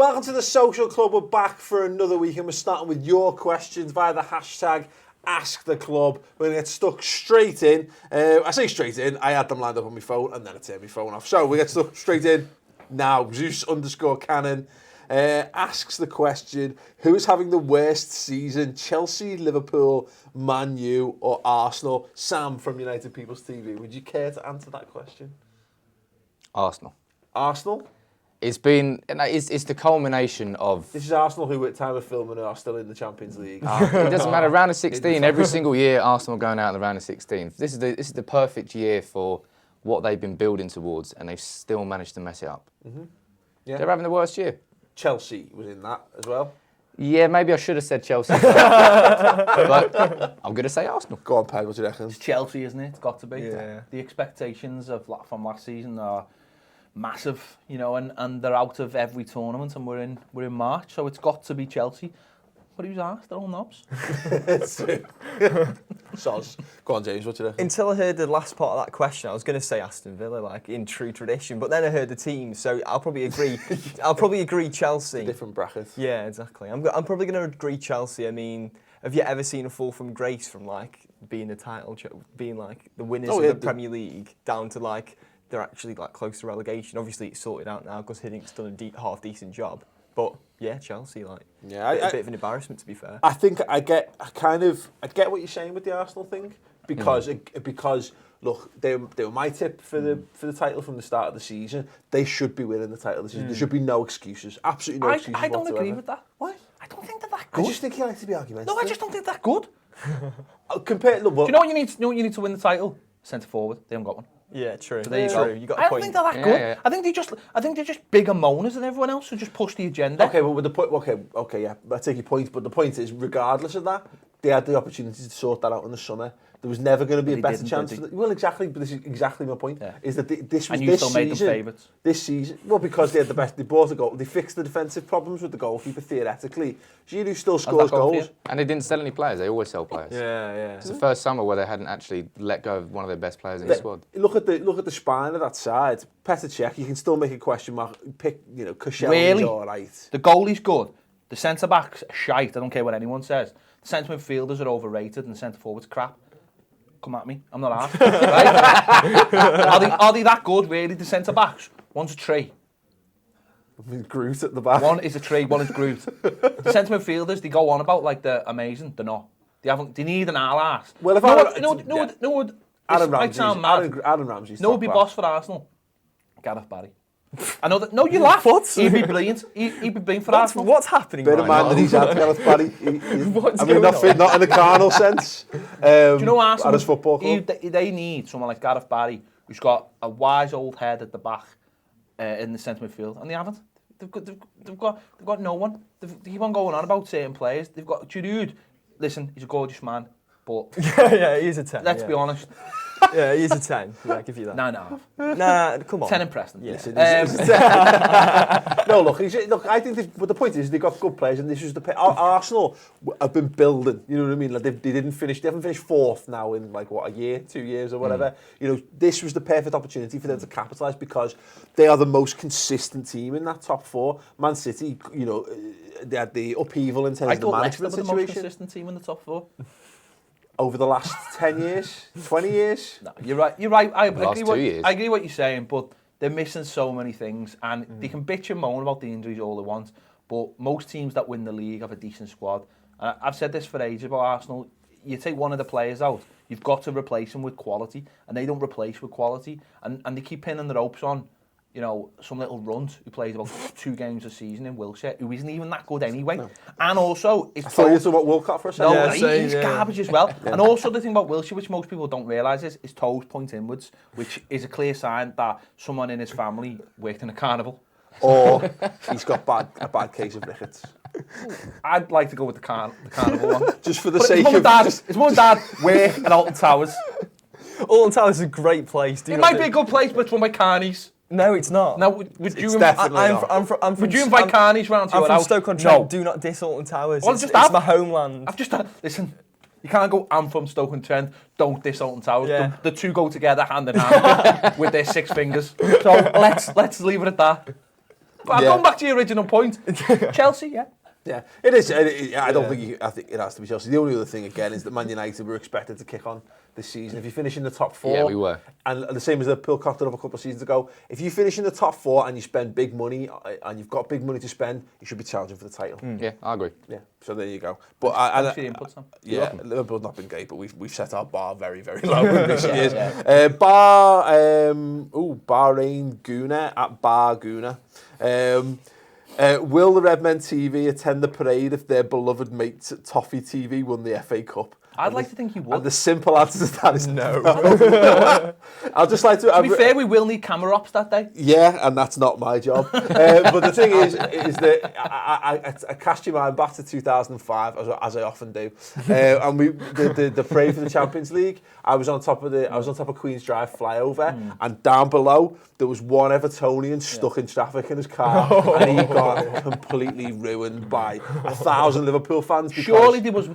Welcome to the Social Club. We're back for another week and we're starting with your questions via the hashtag #AskTheClub. We're going to get stuck straight in. I say straight in, I had them lined up on my phone and then I turned my phone off. So we get stuck straight in now. Zeus_Cannon asks the question, who is having the worst season? Chelsea, Liverpool, Man U or Arsenal? Sam from United People's TV, would you care to answer that question? Arsenal. Arsenal? It's the culmination of... This is Arsenal who at time of filming are still in the Champions League. It doesn't matter, round of 16, every single year Arsenal going out in the round of 16. This is the perfect year for what they've been building towards and they've still managed to mess it up. Mm-hmm. Yeah. They're having the worst year. Chelsea was in that as well. Yeah, maybe I should have said Chelsea. But I'm going to say Arsenal. Go on, Peg, what do you reckon? It's Chelsea, isn't it? It's got to be. Yeah. The expectations from last season are massive, you know, and they're out of every tournament, and we're in March, so it's got to be Chelsea. But who's asked? They're all knobs. Soz. Go on, James, what do you reckon? Until I heard the last part of that question, I was going to say Aston Villa, like in true tradition. But then I heard the team, so I'll probably agree. I'll probably agree Chelsea. Different bracket. Yeah, exactly. I'm probably going to agree Chelsea. I mean, have you ever seen a fall from grace from like being being like the winners of the Premier League down to like they're actually like close to relegation? Obviously, it's sorted out now because Hiddink's done a half decent job. But yeah, Chelsea, like a bit of an embarrassment to be fair. I think I get what you're saying with the Arsenal thing because look, they were my tip for the title from the start of the season. They should be winning the title this season. There should be no excuses, absolutely no excuses. I don't whatsoever. agree with that. Why? I don't think they're that good. I just think you like to be argumentative. No, I just don't think they're that good. Compared, look, Do you know what you need? You know what you need to win the title? Centre forward. They haven't got one. Yeah, true. So there you go. You got a I don't point. think they're that good. Yeah. I think they're just bigger moaners than everyone else who just push the agenda. Okay, but with the point, okay, yeah, I take your point. But the point is, regardless of that, they had the opportunity to sort that out in the summer. There was never going to be a better chance. Well, exactly. But this is exactly my point. Yeah. Is that this was and you this still season? made them favourites. This season, well, because they had the best. They bought a goal. They fixed the defensive problems with the goalkeeper theoretically. Giroud still scores goals, and they didn't sell any players. They always sell players. Yeah. It's the first summer where they hadn't actually let go of one of their best players in the squad. Look at the spine of that side. Petr Cech, you can still make a question mark. Pick, Koscielny's really? all right. The goalie's good. The centre backs are shite. I don't care what anyone says. The centre midfielders are overrated, and the centre forwards crap. Come at me. I'm not asked. Right? Are they that good, really, the centre-backs? One's a tree. Groot at the back. One is a tree, one is Groot. The centre midfielders, they go on about like they're amazing. They're not. They need an ass. Well, if Adam Ramsey's no would be boss for Arsenal. Gareth Barry. I know that. No, you laugh. What? He'd be brilliant. He'd be brilliant for Arsenal. What's happening? Bit of man that he's had, Gareth Barry. Not in the carnal sense. Do you know Arsenal? At his football club. They need someone like Gareth Barry who's got a wise old head at the back in the centre midfield, and they haven't. They've got no one. They keep on going on about certain players. They've got Giroud. Listen, he's a gorgeous man, but yeah, he's a 10. Let's be honest. Yeah, he's a 10. Yeah, I'll give you that. Nah, come on. 10 in Preston. Yeah. No, look, I think the point is they've got good players, and this is Arsenal have been building. You know what I mean? Like they haven't finished fourth now in like what, a year, 2 years or whatever. This was the perfect opportunity for them to capitalise because they are the most consistent team in that top four. Man City, they had the upheaval in terms of the management situation. The most consistent team in the top four. Over the last 10 years, 20 years? No, you're right. I agree what you're saying, but they're missing so many things, and they can bitch and moan about the injuries all they want, but most teams that win the league have a decent squad. And I've said this for ages about Arsenal. You take one of the players out, you've got to replace him with quality, and they don't replace with quality, and they keep pinning the ropes on some little runt who plays about 2 games a season in Wiltshire, who isn't even that good anyway. No. And also... I thought you were talking about Wilcott for a second. No, he's garbage as well. Yeah. And also the thing about Wiltshire, which most people don't realise, is his toes point inwards, which is a clear sign that someone in his family worked in a carnival. Or he's got a bad case of rickets. I'd like to go with the carnival one. Just for the sake of... His mum and dad work at Alton Towers. Alton Towers is a great place. It might be a good place, but it's run by carnies. No, it's not. Now, would you invite carnies round to your house? I'm from Stoke-on-Trent. No. Do not diss Alton Towers. Well, it's my homeland. Listen, you can't go, I'm from Stoke-on-Trent, don't diss Alton Towers. Yeah. The two go together hand in hand with their 6 fingers. So let's leave it at that. But going back to your original point, Chelsea, yeah. Yeah, it is. I don't think I think it has to be Chelsea. The only other thing again is that Man United were expected to kick on this season. If you finish in the top 4, yeah, we were, and the same as the Pill cocked it up a couple of seasons ago. If you finish in the top 4 and you spend big money and you've got big money to spend, you should be challenging for the title. Yeah, I agree. Yeah, so there you go. But Liverpool's not been great, but we've set our bar very, very low in recent years. Bahrain Guna at Bar Guna. Will the Redmen TV attend the parade if their beloved mate Toffee TV won the FA Cup? I'd like to think he would. And the simple answer to that is no. I'll just like to be fair, we will need camera ops that day. Yeah, and that's not my job. But the thing is that I cast your mind back to 2005, as I often do. And the parade for the Champions League. I was on top of Queen's Drive flyover, and down below there was one Evertonian stuck in traffic in his car, and he got completely ruined by 1,000 Liverpool fans. Surely there must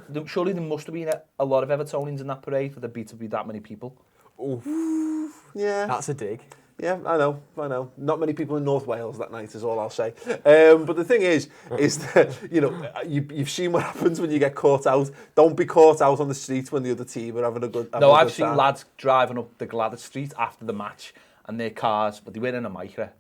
have been a lot of Evertonians in that parade for there to be that many people. Oof. Yeah, that's a dig. Yeah, I know. Not many people in North Wales that night is all I'll say. But the thing is that, you've seen what happens when you get caught out. Don't be caught out on the street when the other team are having a good time. I've seen lads driving up the Gladys Street after the match and their cars, but they were in a micro.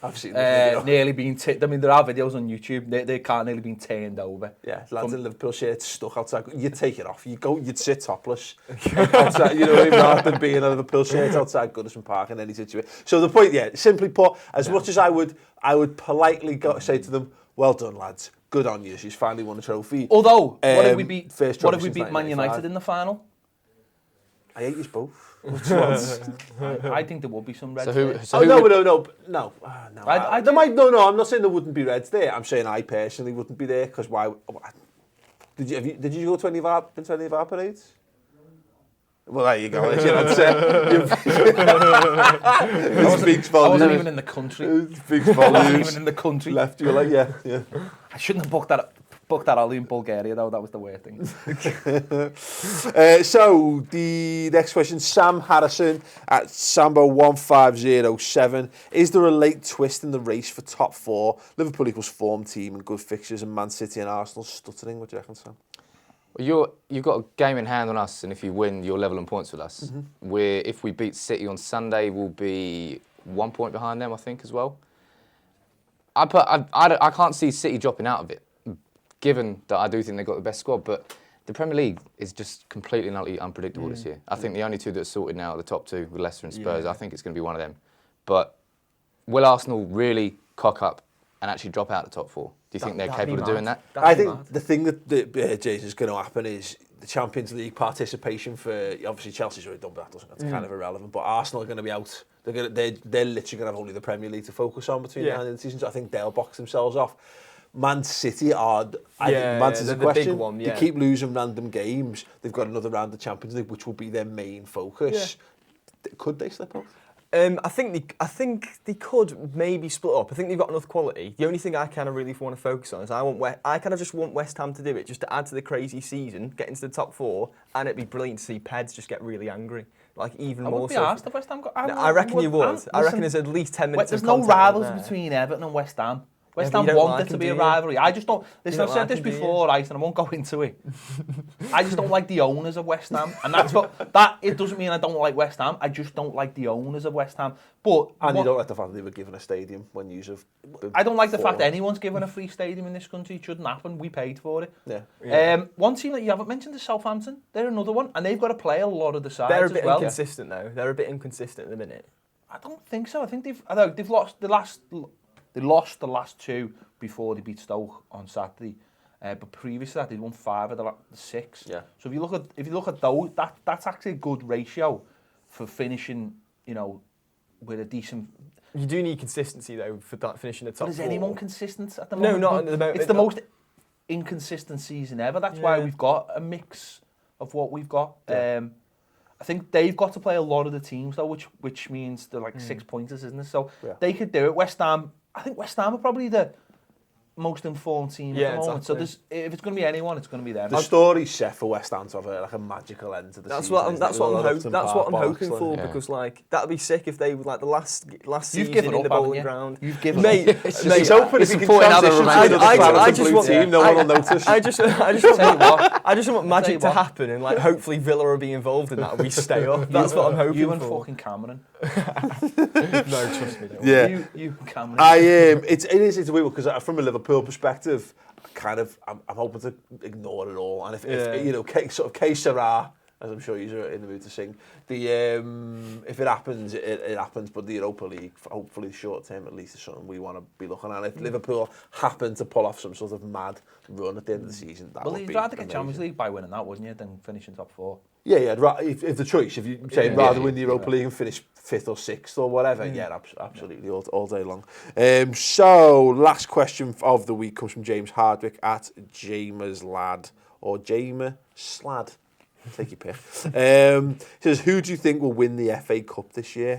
I've seen the video. Nearly being there are videos on YouTube. Their car nearly being turned over. Yeah, lads in Liverpool shirts stuck outside. You'd take it off. You'd sit topless outside. You know what I mean? Rather than being in a Liverpool shirt outside Goodison Park in any situation. So the point, simply put, as much as I would politely say to them, "Well done, lads. Good on you. She's finally won a trophy." Although, what if we beat Man United in the final? I hate you both. I think there will be some Reds. No. I'm not saying there wouldn't be Reds there. I'm saying I personally wouldn't be there because why? Did you go to any of our parades? Well, there you go. I wasn't even in the country. Speaks volumes. I wasn't even in the country. Left you like yeah. I shouldn't have booked that Ollie in Bulgaria though. That was the weird thing. So the next question, Sam Harrison at Sambo 1507. Is there a late twist in the race for top 4? Liverpool equals form team and good fixtures, and Man City and Arsenal stuttering. What do you reckon, Sam? Well, you've got a game in hand on us, and if you win, you're level on points with us. If we beat City on Sunday, we'll be 1 point behind them, I think, as well. I can't see City dropping out of it, given that I do think they've got the best squad, but the Premier League is just completely and utterly unpredictable this year. I think the only two that are sorted now are the top 2 with Leicester and Spurs. I think it's going to be one of them. But will Arsenal really cock up and actually drop out the top 4? Do you think they're capable of doing that? I think the thing that Jason is going to happen is the Champions League participation for, obviously Chelsea's already done, but that's kind of irrelevant. But Arsenal are going to be out. They're literally going to have only the Premier League to focus on between now and the end of the season. So I think they'll box themselves off. Man City are, I think Man City's a question. The big one, They keep losing random games. They've got another round of Champions League, which will be their main focus. Yeah. Could they slip out? I think they could maybe split up. I think they've got enough quality. The only thing I kind of really want to focus on is I kind of just want West Ham to do it, just to add to the crazy season, get into the top 4, and it'd be brilliant to see Peds just get really angry. Like even more so. I would be arsed if West Ham got. I reckon you would. I reckon there's at least 10 minutes. There's no rivals between Everton and West Ham. West Ham want it to be a rivalry. I just don't. Listen, I've said this before, right, and I won't go into it. I just don't like the owners of West Ham, and that's what that. It doesn't mean I don't like West Ham. I just don't like the owners of West Ham. But you don't like the fact that they were given a stadium when you have. I don't like the fact that anyone's given a free stadium in this country. It shouldn't happen. We paid for it. Yeah. One team that you haven't mentioned is Southampton. They're another one, and they've got to play a lot of the sides. They're a bit inconsistent though. They're a bit inconsistent at the minute. I don't think so. I think they've lost the last. They lost the last 2 before they beat Stoke on Saturday, but previous to that they won 5 of the 6. Yeah. So if you look at those, that's actually a good ratio for finishing, with a decent. You do need consistency though for finishing the top 4. Is anyone consistent at the moment? No, not at the moment. It's the most inconsistent season ever. That's why we've got a mix of what we've got. Yeah. I think they've got to play a lot of the teams though, which means they're like 6 pointers, isn't it? So they could do it. West Ham. I think West Ham are probably the most informed team at the moment. Exactly. So if it's going to be anyone, it's going to be them. The story's set for West Ham to have like a magical end to the season. That's what I'm hoping for, because like that'd be sick if they would like the last season in the bowling ground. You've given up. He's hoping if he can transition to the blue team, no one will notice. I just want magic to happen, and like hopefully Villa will be involved in that. We stay up. That's what I'm hoping for. You and fucking Cameron. No, trust me. Yeah, you Cameron. It's weird because from a Liverpool perspective, I'm hoping to ignore it all, and if you know, sort of que sera, as I'm sure you're in the mood to sing. If it happens, it happens. But the Europa League, hopefully short term at least, is something we want to be looking at. If Liverpool happen to pull off some sort of mad run at the end of the season, that would be you'd rather get Champions League by winning that, wouldn't you, than finishing top 4? Yeah. If the choice, if you say rather win the Europa League and finish 5th or 6th or whatever, absolutely, all day long. So, last question of the week comes from James Hardwick at Jamer's Lad, or Jamer Slad. Take your pick. Says, who do you think will win the FA Cup this year?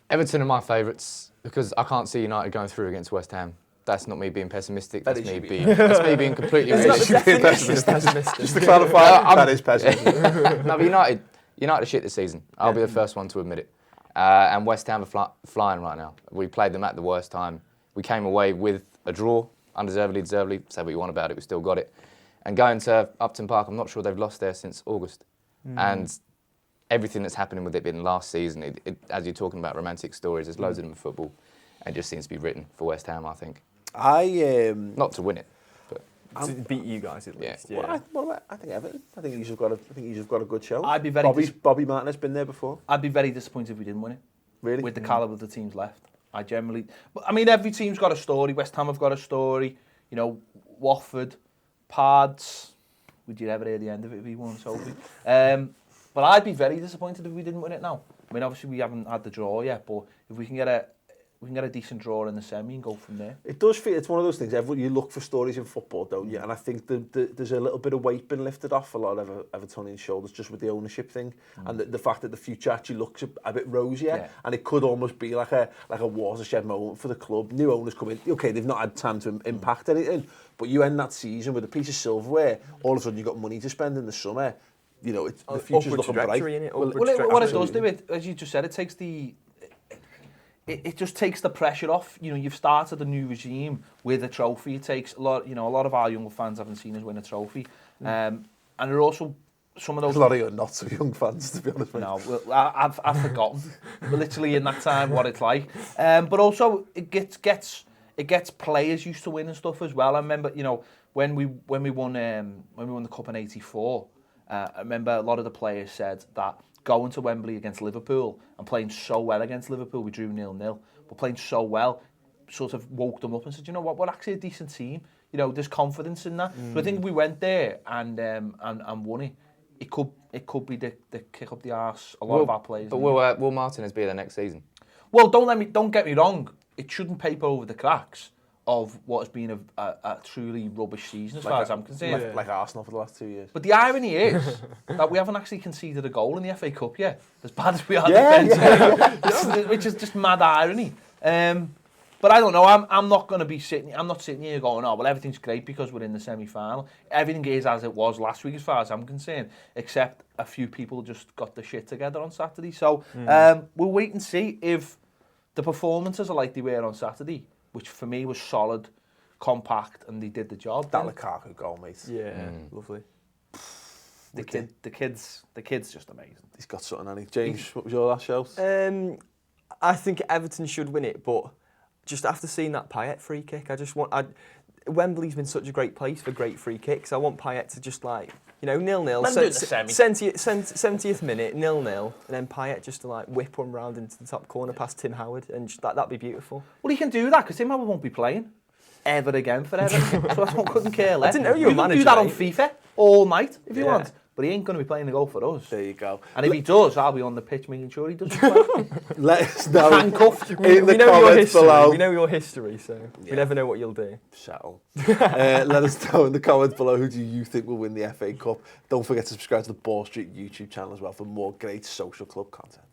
Everton are my favourites, because I can't see United going through against West Ham. That's not me being pessimistic. That's me being completely realistic. Just to clarify, that is pessimistic. No, but United are shit this season. I'll be the first one to admit it. And West Ham are flying right now. We played them at the worst time. We came away with a draw, undeservedly, deservedly. Say what you want about it, we still got it. And going to Upton Park, I'm not sure they've lost there since August. And everything that's happening with it being last season, as you're talking about romantic stories, there's loads of them in football. And it just seems to be written for West Ham, I think. Not to win it, but to beat you guys at least. Yeah. Well, I think Everton. I think you've got a good show. I'd be very Bobby Martin has been there before. I'd be very disappointed if we didn't win it. Really? With the calibre of the teams left. I mean, every team's got a story. West Ham have got a story. You know, Watford, Pards. Would you ever hear the end of it if we won, Sophie? But I'd be very disappointed if we didn't win it now. I mean, obviously we haven't had the draw yet, but if we can get a decent draw in the semi and go from there. It does feel, it's one of those things, you look for stories in football, don't you? And I think there's a little bit of weight been lifted off a lot of Evertonian shoulders just with the ownership thing, and the fact that the future actually looks a bit rosier, and it could almost be like a watershed moment for the club. New owners come in, okay, they've not had time to impact anything, but you end that season with a piece of silverware, all of a sudden you've got money to spend in the summer, you know, the future's looking bright. What it does do, as you just said, it takes it just takes the pressure off. You know, you've started a new regime with a trophy. It takes a lot of our younger fans haven't seen us win a trophy. And there are also some of those... A lot of you are not so young fans, to be honest with you. No, I've forgotten literally in that time what it's like. But also it gets players used to win and stuff as well. I remember, you know, when we won the Cup in '84, I remember a lot of the players said that going to Wembley against Liverpool and playing so well against Liverpool, we drew 0-0, but playing so well sort of woke them up and said, you know what, we're actually a decent team. You know, there's confidence in that. So I think if we went there and won it, it could be the kick up the arse a lot of our players. But will Martinez be there next season? Well, don't get me wrong. It shouldn't paper over the cracks of what has been a truly rubbish season as far as I'm concerned. Like Arsenal for the last 2 years. But the irony is that we haven't actually conceded a goal in the FA Cup yet, as bad as we are defensively, which is just mad irony. But I don't know, I'm not sitting here going, oh, well, everything's great because we're in the semi-final. Everything is as it was last week as far as I'm concerned, except a few people just got the shit together on Saturday. So we'll wait and see if the performances are like they were on Saturday, which for me was solid, compact, and they did the job. That Lukaku goal, mate. Yeah, lovely. The kid's just amazing. He's got something, hasn't he? James, what was your last shout? I think Everton should win it, but just after seeing that Payet free kick, Wembley's been such a great place for great free kicks. I want Payet to just 0-0. 70th minute, 0-0, and then Payet just to whip one round into the top corner past Tim Howard, and that'd be beautiful. Well, he can do that because Tim Howard won't be playing ever again forever. So I couldn't care less. I didn't know you were manager. You can do that on FIFA all night if you want. But he ain't going to be playing the goal for us. There you go. And if he does, I'll be on the pitch making sure he doesn't play. Let us know handcuffed in the comments below. We know your history, so we never know what you'll do. Settle. Let us know in the comments below who do you think will win the FA Cup. Don't forget to subscribe to the Ball Street YouTube channel as well for more great social club content.